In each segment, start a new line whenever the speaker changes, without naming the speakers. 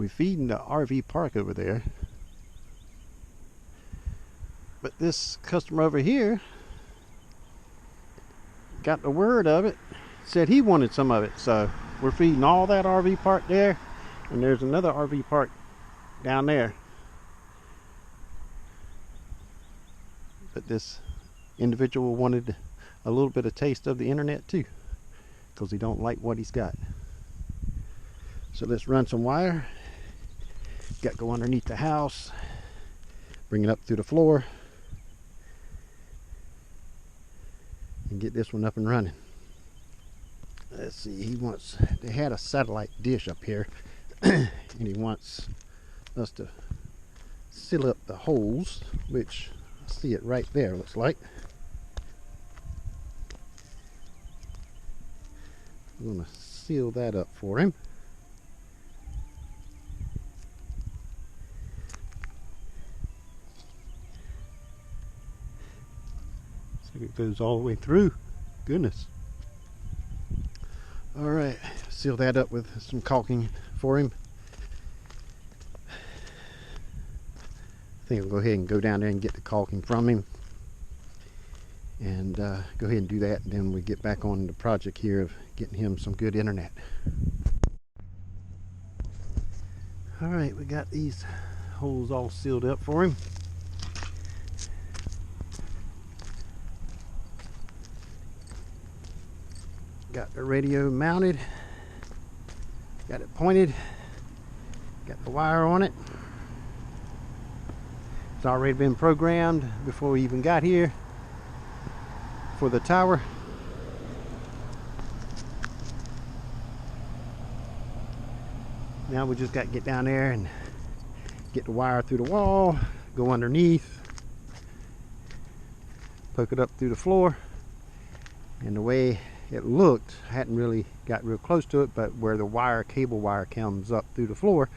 We're feeding the RV park over there. But this customer over here got the word of it, said he wanted some of it. So we're feeding all that RV park there, and there's another RV park down there. But this individual wanted a little bit of taste of the internet too, because he don't like what he's got. So let's run some wire. Got to go underneath the house, bring it up through the floor, and get this one up and running. Let's see, they had a satellite dish up here, and he wants us to seal up the holes, which I see it right there, looks like. I'm going to seal that up for him. So it goes all the way through. Goodness. All right, seal that up with some caulking for him. I think I'll go ahead and go down there and get the caulking from him, and go ahead and do that, and then we get back on the project here of getting him some good internet. All right, we got these holes all sealed up for him. Got the radio mounted, got it pointed, got the wire on it. It's already been programmed before we even got here for the tower. Now we just got to get down there and get the wire through the wall, go underneath, poke it up through the floor. And the way it looked, I hadn't really got real close to it, but where the cable wire comes up through the floor,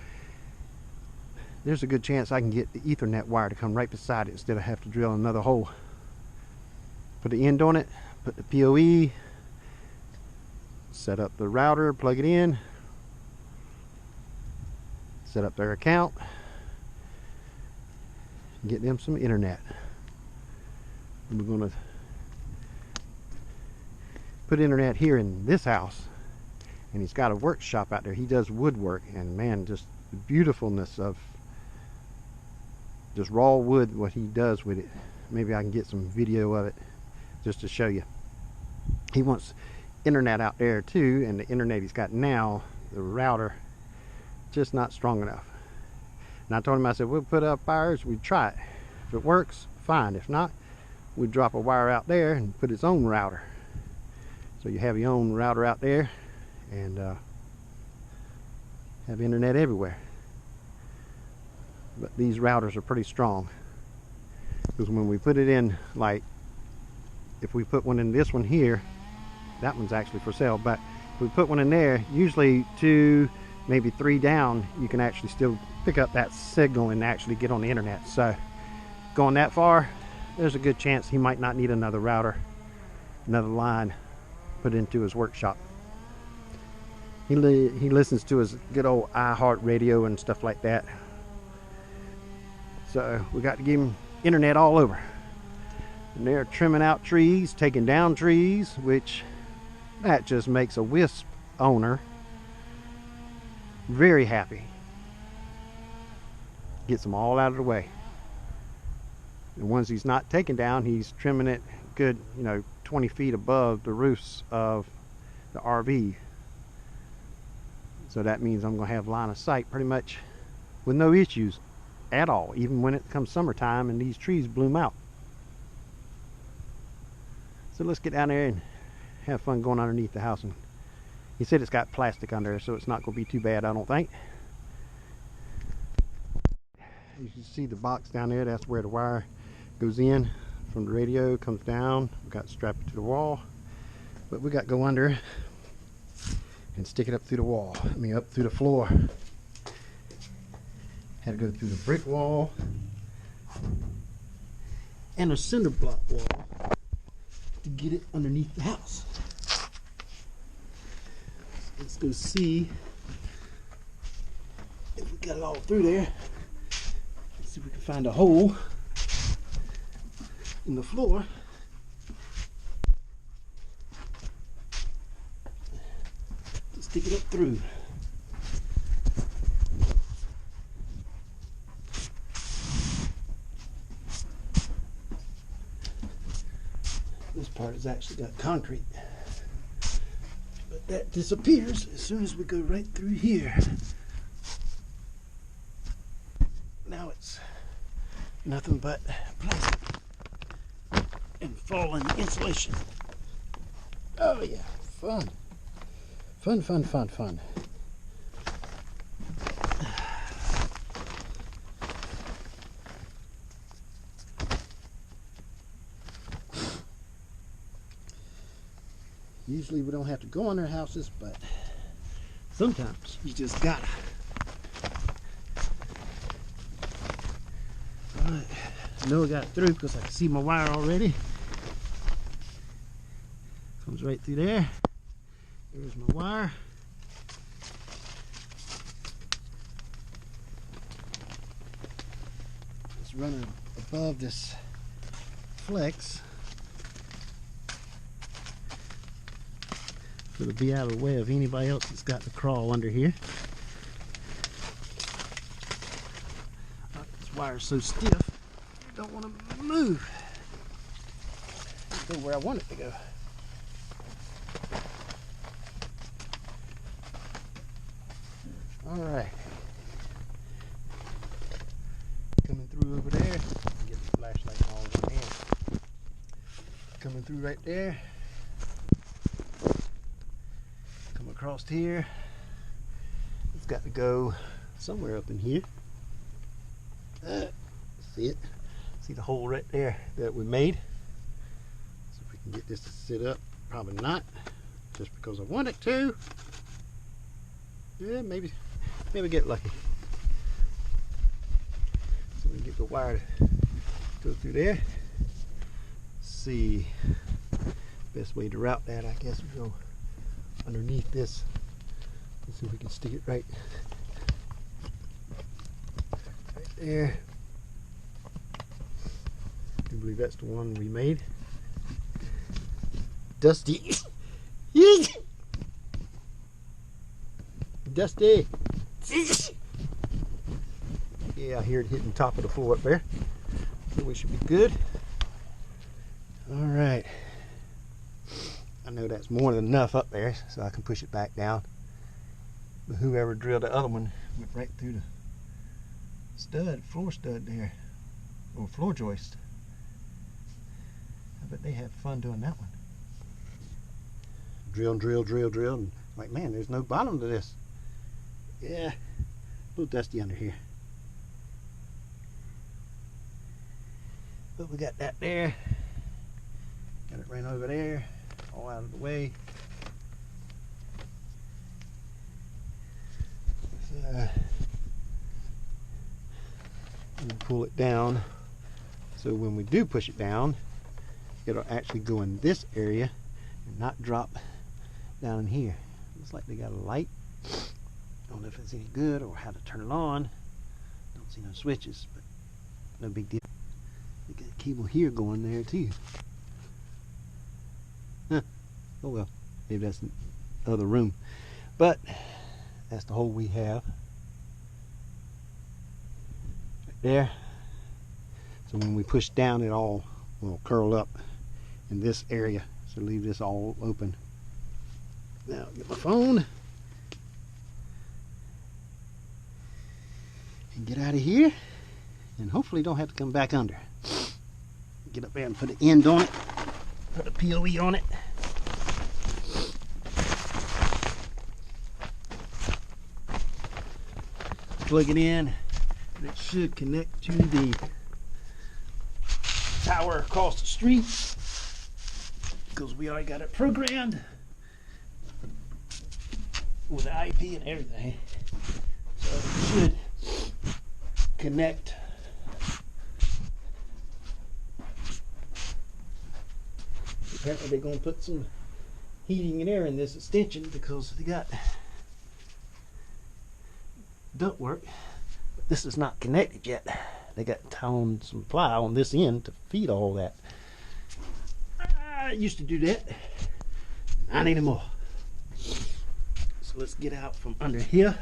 there's a good chance I can get the Ethernet wire to come right beside it instead of have to drill another hole. Put the end on it, put the PoE, set up the router, plug it in, set up their account, and get them some internet. And we're going to put internet here in this house, and he's got a workshop out there. He does woodwork, and man, just the beautifulness of just raw wood, what he does with it. Maybe I can get some video of it just to show you. He wants internet out there too, and the internet he's got now, the router, just not strong enough. And I told him, I said, we'll put up wires, we'd try it. If it works, fine. If not, we'd drop a wire out there and put its own router. So you have your own router out there, and have internet everywhere. But these routers are pretty strong, because when we put it in, like if we put one in this one here, that one's actually for sale, but if we put one in there, usually 2, maybe 3 down, you can actually still pick up that signal and actually get on the internet. So going that far, there's a good chance he might not need another router, another line put into his workshop. He listens to his good old iHeart radio and stuff like that. So we got to give him internet all over. And they're trimming out trees, taking down trees, which that just makes a WISP owner very happy. Gets them all out of the way. The ones he's not taking down, he's trimming it good, 20 feet above the roofs of the RV. So that means I'm going to have line of sight pretty much with no issues at all, even when it comes summertime and these trees bloom out. So let's get down there and have fun going underneath the house. And he said it's got plastic under, so it's not going to be too bad, I don't think. You can see the box down there, that's where the wire goes in from the radio, comes down. We've got to strap it to the wall, but we got to go under and stick it up through the wall, up through the floor. Had to go through the brick wall and a cinder block wall to get it underneath the house. Let's go see if we got it all through there. Let's see if we can find a hole in the floor. To stick it up through. This part has actually got concrete, but that disappears as soon as we go right through here. Now it's nothing but plastic and fallen insulation. Oh yeah, fun. Fun, fun, fun, fun. Usually we don't have to go on their houses, but sometimes you just gotta. Alright, I know I got it through because I can see my wire already. Comes right through there. There's my wire. It's running above this flex. So it'll be out of the way of anybody else that's got to crawl under here. This wire's so stiff, I don't want to move. Go where I want it to go. All right. Coming through over there. Get the flashlight all in my hand. Coming through right there. Across here, it's got to go somewhere up in here. See it? See the hole right there that we made? So if we can get this to sit up, probably not, just because I want it to. Yeah, maybe get lucky. So we can get the wire to go through there. See, best way to route that, I guess, we go underneath this. Let's see if we can stick it right there. I believe that's the one we made. Dusty. Dusty. Yeah, I hear it hitting the top of the floor up there. So we should be good. All right. I know that's more than enough up there, so I can push it back down. But whoever drilled the other one went right through the stud, floor stud there, or floor joist. I bet they had fun doing that one. Drill, drill, drill, drill, and like, man, there's no bottom to this. Yeah, a little dusty under here. But we got that there. Got it ran over there. All out of the way. So, and pull it down. So when we do push it down, it'll actually go in this area and not drop down in here. Looks like they got a light. Don't know if it's any good or how to turn it on. Don't see no switches, but no big deal. They got a cable here going there too. Huh. Oh well, maybe that's the other room, but that's the hole we have right there. So when we push down, it all will curl up in this area, so leave this all open. Now get my phone and get out of here, and hopefully don't have to come back under. Get up there and put an end on it. Put a POE on it. Plug it in, and it should connect to the tower across the street because we already got it programmed with the IP and everything. So it should connect. Apparently they're going to put some heating and air in this extension because they got ductwork this is not connected yet. They got on some ply on this end to feed all that. I used to do that. Not anymore. So let's get out from under here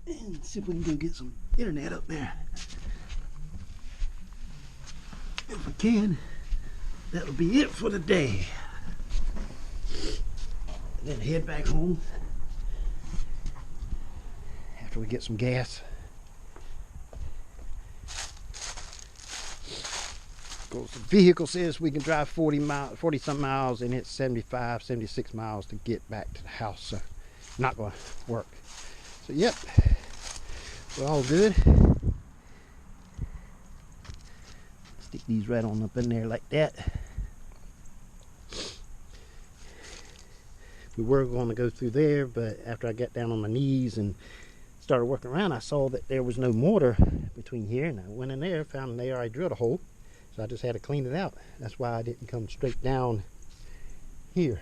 and see if we can go get some internet up there. If we can, that'll be it for the day. And then head back home after we get some gas. Because the vehicle says we can drive 40 some miles, and it's 75, 76 miles to get back to the house. So not going to work. So yep, we're all good. Stick these right on up in there like that. We were going to go through there, but after I got down on my knees and started working around, I saw that there was no mortar between here, and I went in there, found they already drilled a hole, so I just had to clean it out. That's why I didn't come straight down here,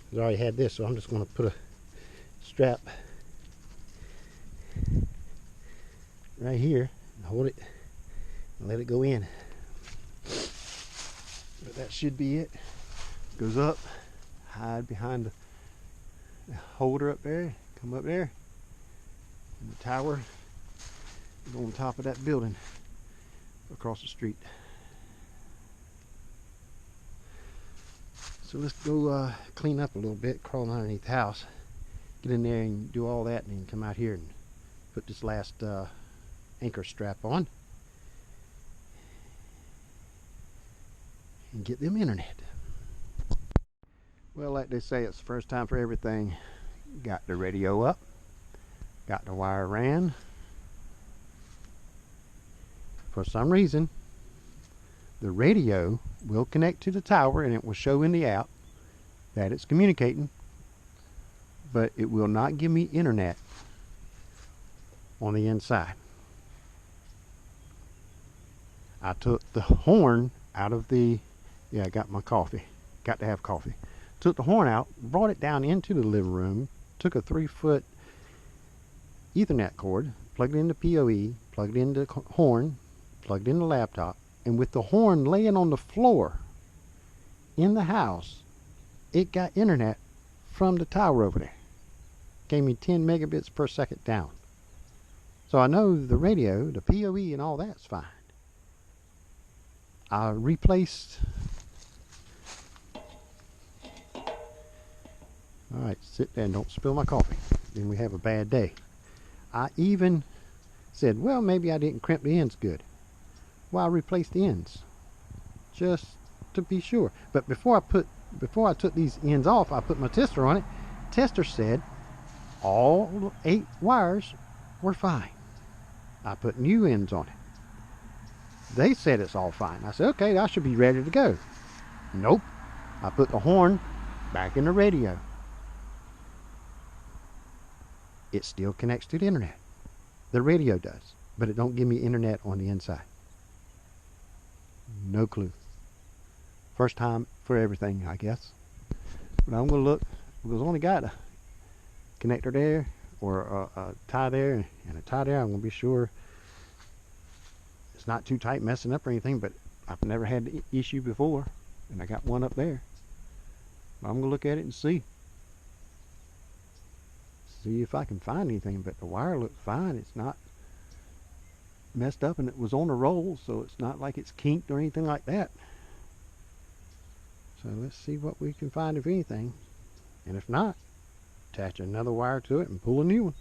because I already had this. So I'm just going to put a strap right here and hold it and let it go in. But that should be it. Goes up, hide behind the holder up there, come up there, and the tower is on top of that building across the street. So let's go clean up a little bit, crawl underneath the house, get in there and do all that, and then come out here and put this last anchor strap on and get them internet. Well, like they say, it's the first time for everything. Got the radio up, got the wire ran. For some reason, the radio will connect to the tower and it will show in the app that it's communicating, but it will not give me internet on the inside. I took the horn out of the, I got my coffee, got to have coffee. Took the horn out, brought it down into the living room, took a 3-foot Ethernet cord, plugged it into PoE, plugged it into the horn, plugged in the laptop, and with the horn laying on the floor in the house, it got internet from the tower over there. Gave me 10 megabits per second down. So I know the radio, the PoE and all that's fine. I replaced. Alright, sit there and don't spill my coffee. Then we have a bad day. I even said, well, maybe I didn't crimp the ends good. Well, I replaced the ends just to be sure. But before I took these ends off, I put my tester on it. Tester said all 8 wires were fine. I put new ends on it. They said it's all fine. I said, okay, I should be ready to go. Nope. I put the horn back in the radio. It still connects to the internet. The radio does, but it don't give me internet on the inside. No clue. First time for everything, I guess. But I'm going to look, because I only got a connector there, or a tie there, and a tie there. I'm going to be sure it's not too tight, messing up or anything, but I've never had the issue before, and I got one up there. But I'm going to look at it and see if I can find anything, but the wire looks fine. It's not messed up, and it was on a roll, so it's not like it's kinked or anything like that. So let's see what we can find, if anything, and if not, attach another wire to it and pull a new one.